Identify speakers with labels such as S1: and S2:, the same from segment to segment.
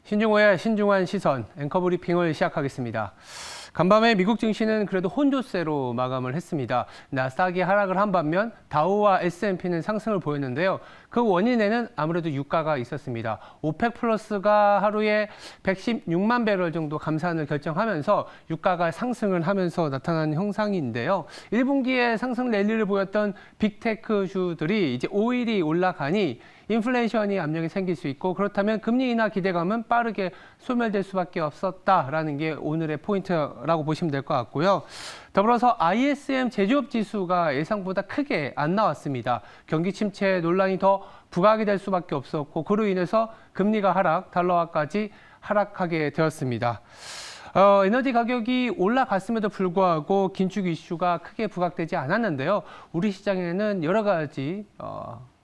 S1: 신중호의 신중한 시선 앵커 브리핑을 시작하겠습니다. 간밤에 미국 증시는 그래도 혼조세로 마감을 했습니다. 나스닥이 하락을 한 반면 다우와 S&P는 상승을 보였는데요. 그 원인에는 아무래도 유가가 있었습니다. 오펙 플러스가 하루에 116만 배럴 정도 감산을 결정하면서 유가가 상승을 하면서 나타난 형상인데요. 1분기에 상승 랠리를 보였던 빅테크주들이 이제 오일이 올라가니 인플레이션이 압력이 생길 수 있고, 그렇다면 금리 인하 기대감은 빠르게 소멸될 수밖에 없었다라는 게 오늘의 포인트라고 보시면 될 것 같고요. 더불어서 ISM 제조업 지수가 예상보다 크게 안 나왔습니다. 경기 침체 논란이 더 부각이 될 수밖에 없었고, 그로 인해서 금리가 하락, 달러화까지 하락하게 되었습니다. 에너지 가격이 올라갔음에도 불구하고 긴축 이슈가 크게 부각되지 않았는데요. 우리 시장에는 여러 가지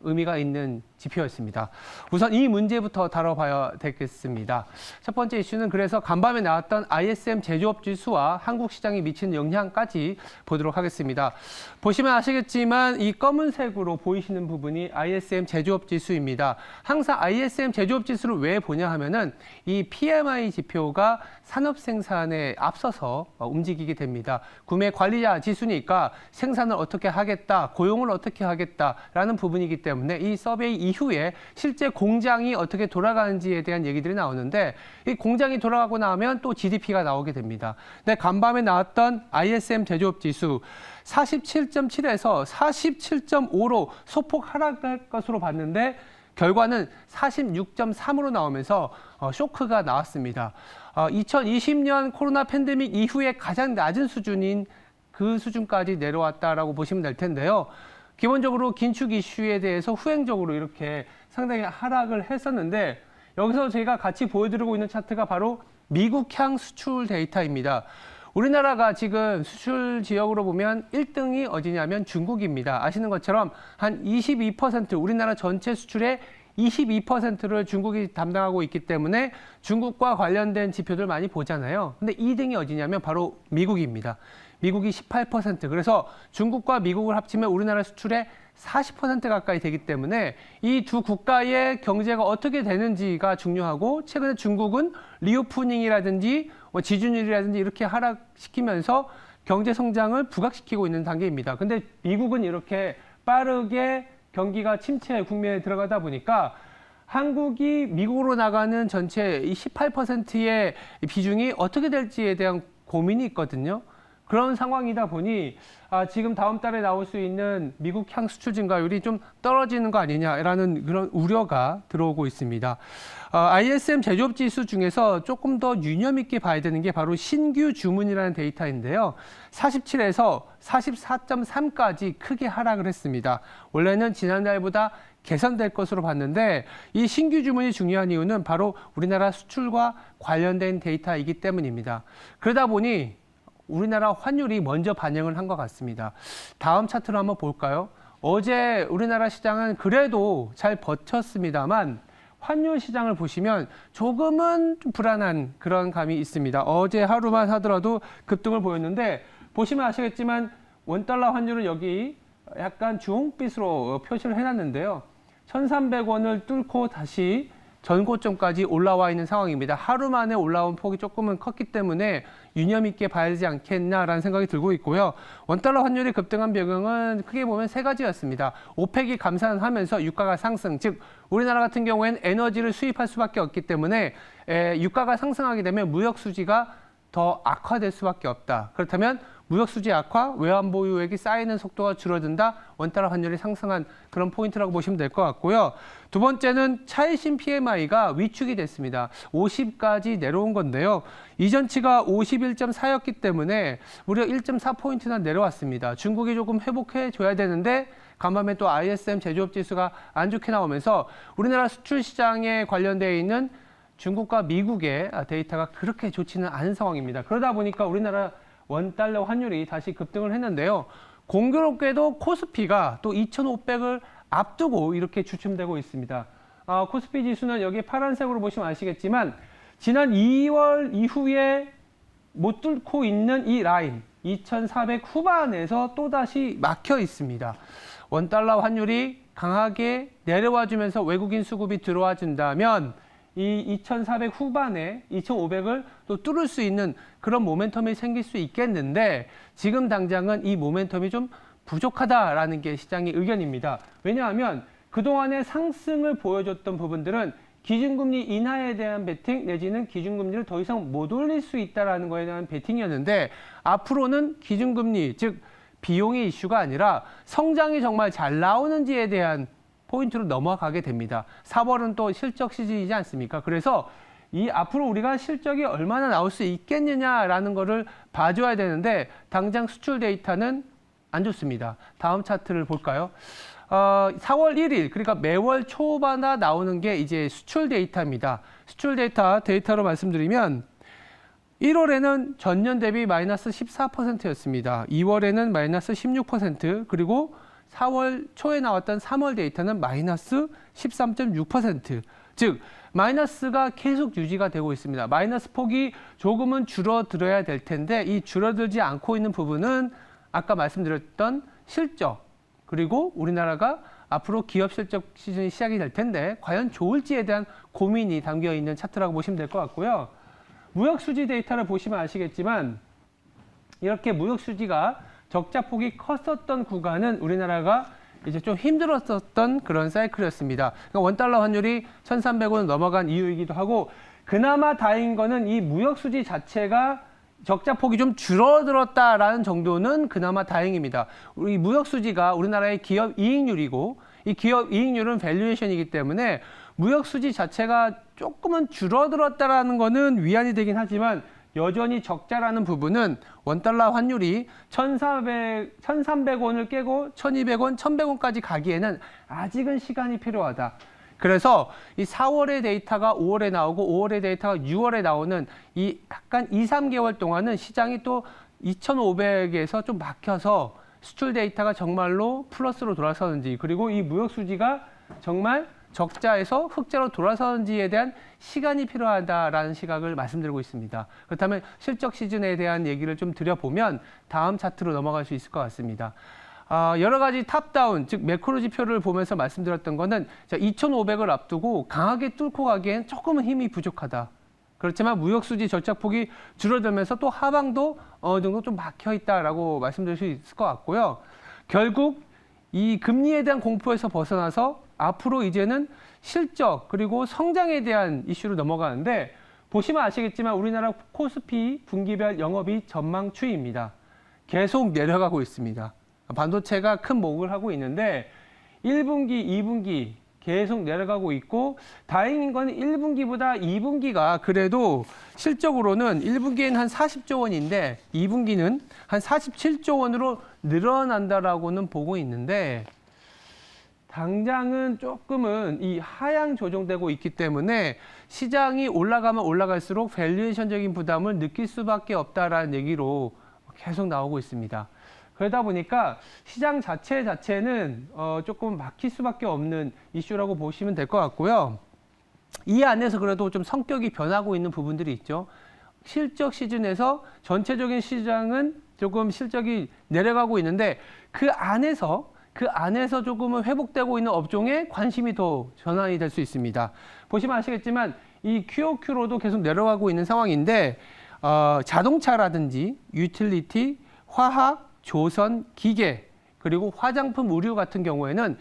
S1: 의미가 있는 지표였습니다. 우선 이 문제부터 다뤄봐야 되겠습니다. 첫 번째 이슈는 그래서 간밤에 나왔던 ISM 제조업 지수와 한국 시장에 미치는 영향까지 보도록 하겠습니다. 보시면 아시겠지만 이 검은색으로 보이시는 부분이 ISM 제조업 지수입니다. 항상 ISM 제조업 지수를 왜 보냐 하면은 이 PMI 지표가 산업 생산에 앞서서 움직이게 됩니다. 구매 관리자 지수니까 생산을 어떻게 하겠다, 고용을 어떻게 하겠다라는 부분이기 때문에 이 서베이 이후에 실제 공장이 어떻게 돌아가는지에 대한 얘기들이 나오는데, 이 공장이 돌아가고 나면 또 GDP가 나오게 됩니다. 근데 간밤에 나왔던 ISM 제조업 지수 47.7에서 47.5로 소폭 하락할 것으로 봤는데 결과는 46.3으로 나오면서 쇼크가 나왔습니다. 2020년 코로나 팬데믹 이후에 가장 낮은 수준인 그 수준까지 내려왔다라고 보시면 될 텐데요. 기본적으로 긴축 이슈에 대해서 후행적으로 이렇게 상당히 하락을 했었는데, 여기서 제가 같이 보여드리고 있는 차트가 바로 미국향 수출 데이터입니다. 우리나라가 지금 수출 지역으로 보면 1등이 어디냐면 중국입니다. 아시는 것처럼 한 22%, 우리나라 전체 수출의 22%를 중국이 담당하고 있기 때문에 중국과 관련된 지표들 많이 보잖아요. 근데 2등이 어디냐면 바로 미국입니다. 미국이 18%. 그래서 중국과 미국을 합치면 우리나라 수출의 40% 가까이 되기 때문에 이 두 국가의 경제가 어떻게 되는지가 중요하고, 최근에 중국은 리오프닝이라든지 지준율이라든지 이렇게 하락시키면서 경제 성장을 부각시키고 있는 단계입니다. 근데 미국은 이렇게 빠르게 경기가 침체 국면에 들어가다 보니까 한국이 미국으로 나가는 전체 이 18%의 비중이 어떻게 될지에 대한 고민이 있거든요. 그런 상황이다 보니 지금 다음 달에 나올 수 있는 미국 향 수출 증가율이 좀 떨어지는 거 아니냐라는 그런 우려가 들어오고 있습니다. ISM 제조업 지수 중에서 조금 더 유념 있게 봐야 되는 게 바로 신규 주문이라는 데이터인데요. 47에서 44.3까지 크게 하락을 했습니다. 원래는 지난달보다 개선될 것으로 봤는데, 이 신규 주문이 중요한 이유는 바로 우리나라 수출과 관련된 데이터이기 때문입니다. 그러다 보니 우리나라 환율이 먼저 반영을 한 것 같습니다. 다음 차트로 한번 볼까요? 어제 우리나라 시장은 그래도 잘 버텼습니다만 환율 시장을 보시면 조금은 좀 불안한 그런 감이 있습니다. 어제 하루만 하더라도 급등을 보였는데, 보시면 아시겠지만 원달러 환율은 여기 약간 주홍빛으로 표시를 해놨는데요. 1,300원을 뚫고 다시 전고점까지 올라와 있는 상황입니다. 하루 만에 올라온 폭이 조금은 컸기 때문에 유념 있게 봐야 되지 않겠나라는 생각이 들고 있고요. 원달러 환율이 급등한 배경은 크게 보면 세 가지였습니다. 오펙이 감산하면서 유가가 상승, 즉 우리나라 같은 경우에는 에너지를 수입할 수밖에 없기 때문에 유가가 상승하게 되면 무역 수지가 더 악화될 수밖에 없다. 그렇다면 무역 수지 악화, 외환 보유액이 쌓이는 속도가 줄어든다, 원달러 환율이 상승한 그런 포인트라고 보시면 될 것 같고요. 두 번째는 차이신 PMI가 위축이 됐습니다. 50까지 내려온 건데요. 이전치가 51.4였기 때문에 무려 1.4포인트나 내려왔습니다. 중국이 조금 회복해 줘야 되는데 간밤에 또 ISM 제조업 지수가 안 좋게 나오면서 우리나라 수출 시장에 관련되어 있는 중국과 미국의 데이터가 그렇게 좋지는 않은 상황입니다. 그러다 보니까 우리나라 원달러 환율이 다시 급등을 했는데요. 공교롭게도 코스피가 또 2,500을 앞두고 이렇게 주춤되고 있습니다. 코스피 지수는 여기 파란색으로 보시면 아시겠지만 지난 2월 이후에 못 뚫고 있는 이 라인 2,400 후반에서 또다시 막혀 있습니다. 원달러 환율이 강하게 내려와 주면서 외국인 수급이 들어와 준다면 이 2,400 후반에 2,500을 또 뚫을 수 있는 그런 모멘텀이 생길 수 있겠는데 지금 당장은 이 모멘텀이 좀 부족하다라는 게 시장의 의견입니다. 왜냐하면 그동안의 상승을 보여줬던 부분들은 기준금리 인하에 대한 베팅 내지는 기준금리를 더 이상 못 올릴 수 있다는 거에 대한 베팅이었는데 앞으로는 기준금리 즉 비용의 이슈가 아니라 성장이 정말 잘 나오는지에 대한 포인트로 넘어가게 됩니다. 4월은 또 실적 시즌이지 않습니까? 그래서 이 앞으로 우리가 실적이 얼마나 나올 수 있겠느냐라는 거를 봐줘야 되는데 당장 수출 데이터는 안 좋습니다. 다음 차트를 볼까요? 4월 1일, 그러니까 매월 초반에 나오는 게 이제 수출 데이터입니다. 수출 데이터로 말씀드리면 1월에는 전년 대비 마이너스 14%였습니다. 2월에는 마이너스 16%, 그리고 4월 초에 나왔던 3월 데이터는 마이너스 13.6%. 즉, 마이너스가 계속 유지가 되고 있습니다. 마이너스 폭이 조금은 줄어들어야 될 텐데 이 줄어들지 않고 있는 부분은 아까 말씀드렸던 실적, 그리고 우리나라가 앞으로 기업 실적 시즌이 시작이 될 텐데 과연 좋을지에 대한 고민이 담겨 있는 차트라고 보시면 될 것 같고요. 무역 수지 데이터를 보시면 아시겠지만 이렇게 무역 수지가 적자 폭이 컸었던 구간은 우리나라가 이제 좀 힘들었었던 그런 사이클이었습니다. 그러니까 원달러 환율이 1,300원 넘어간 이유이기도 하고 그나마 다행인 거는 이 무역 수지 자체가 적자 폭이 좀 줄어들었다라는 정도는 그나마 다행입니다. 우리 무역 수지가 우리나라의 기업 이익률이고 이 기업 이익률은 밸류에이션이기 때문에 무역 수지 자체가 조금은 줄어들었다라는 거는 위안이 되긴 하지만 여전히 적자라는 부분은 원달러 환율이 1,300원을 깨고 1,200원, 1,100원까지 가기에는 아직은 시간이 필요하다. 그래서 이 4월의 데이터가 5월에 나오고 5월의 데이터가 6월에 나오는 이 약간 2, 3개월 동안은 시장이 또 2,500에서 좀 막혀서 수출 데이터가 정말로 플러스로 돌아서는지 그리고 이 무역 수지가 정말 적자에서 흑자로 돌아서는지에 대한 시간이 필요하다라는 시각을 말씀드리고 있습니다. 그렇다면 실적 시즌에 대한 얘기를 좀 드려보면 다음 차트로 넘어갈 수 있을 것 같습니다. 여러 가지 탑다운, 즉 매크로 지표를 보면서 말씀드렸던 거는 2,500을 앞두고 강하게 뚫고 가기엔 조금은 힘이 부족하다. 그렇지만 무역수지 절착폭이 줄어들면서 또 하방도 어느 정도 좀 막혀 있다라고 말씀드릴 수 있을 것 같고요. 결국 이 금리에 대한 공포에서 벗어나서 앞으로 이제는 실적 그리고 성장에 대한 이슈로 넘어가는데 보시면 아시겠지만 우리나라 코스피 분기별 영업이익 전망 추이입니다. 계속 내려가고 있습니다. 반도체가 큰 목을 하고 있는데 1분기, 2분기 계속 내려가고 있고 다행인 건 1분기보다 2분기가 그래도 실적으로는 1분기에는 한 40조 원인데 2분기는 한 47조 원으로 늘어난다라고는 보고 있는데 당장은 조금은 이 하향 조정되고 있기 때문에 시장이 올라가면 올라갈수록 밸류에이션적인 부담을 느낄 수밖에 없다라는 얘기로 계속 나오고 있습니다. 그러다 보니까 시장 자체는 조금 막힐 수밖에 없는 이슈라고 보시면 될 것 같고요. 이 안에서 그래도 좀 성격이 변하고 있는 부분들이 있죠. 실적 시즌에서 전체적인 시장은 조금 실적이 내려가고 있는데 그 안에서 조금은 회복되고 있는 업종에 관심이 더 전환이 될 수 있습니다. 보시면 아시겠지만 이 QOQ로도 계속 내려가고 있는 상황인데 자동차라든지 유틸리티, 화학, 조선, 기계, 그리고 화장품, 의류 같은 경우에는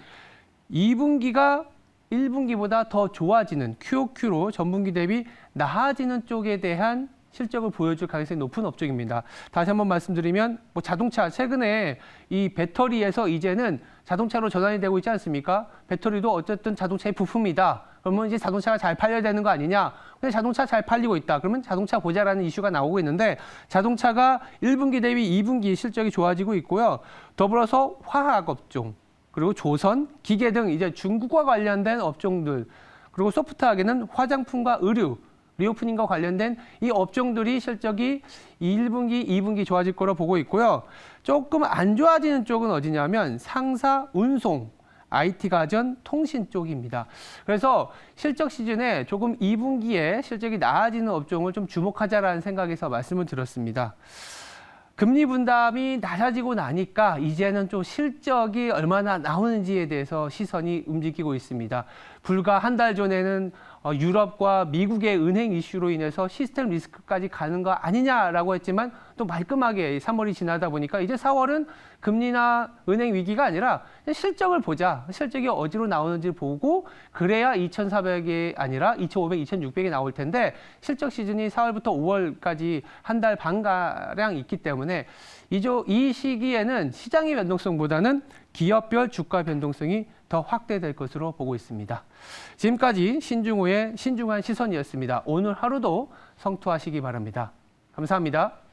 S1: 2분기가 1분기보다 더 좋아지는 QOQ로 전분기 대비 나아지는 쪽에 대한 실적을 보여줄 가능성이 높은 업종입니다. 다시 한번 말씀드리면 자동차 최근에 이 배터리에서 이제는 자동차로 전환이 되고 있지 않습니까? 배터리도 어쨌든 자동차의 부품이다. 그러면 이제 자동차가 잘 팔려야 되는 거 아니냐? 근데 자동차 잘 팔리고 있다. 그러면 자동차 보자라는 이슈가 나오고 있는데 자동차가 1분기 대비 2분기 실적이 좋아지고 있고요. 더불어서 화학 업종, 그리고 조선, 기계 등 이제 중국과 관련된 업종들, 그리고 소프트하게는 화장품과 의류, 리오프닝과 관련된 이 업종들이 실적이 1분기, 2분기 좋아질 거로 보고 있고요. 조금 안 좋아지는 쪽은 어디냐면 상사, 운송, IT 가전, 통신 쪽입니다. 그래서 실적 시즌에 조금 2분기에 실적이 나아지는 업종을 좀 주목하자라는 생각에서 말씀을 드렸습니다. 금리 분담이 낮아지고 나니까 이제는 좀 실적이 얼마나 나오는지에 대해서 시선이 움직이고 있습니다. 불과 한 달 전에는 유럽과 미국의 은행 이슈로 인해서 시스템 리스크까지 가는 거 아니냐라고 했지만 또 말끔하게 3월이 지나다 보니까 이제 4월은 금리나 은행 위기가 아니라 실적을 보자. 실적이 어디로 나오는지 보고 그래야 2,400이 아니라 2,500, 2,600이 나올 텐데 실적 시즌이 4월부터 5월까지 한 달 반가량 있기 때문에 이 시기에는 시장의 변동성보다는 기업별 주가 변동성이 더 확대될 것으로 보고 있습니다. 지금까지 신중호의 신중한 시선이었습니다. 오늘 하루도 성투하시기 바랍니다. 감사합니다.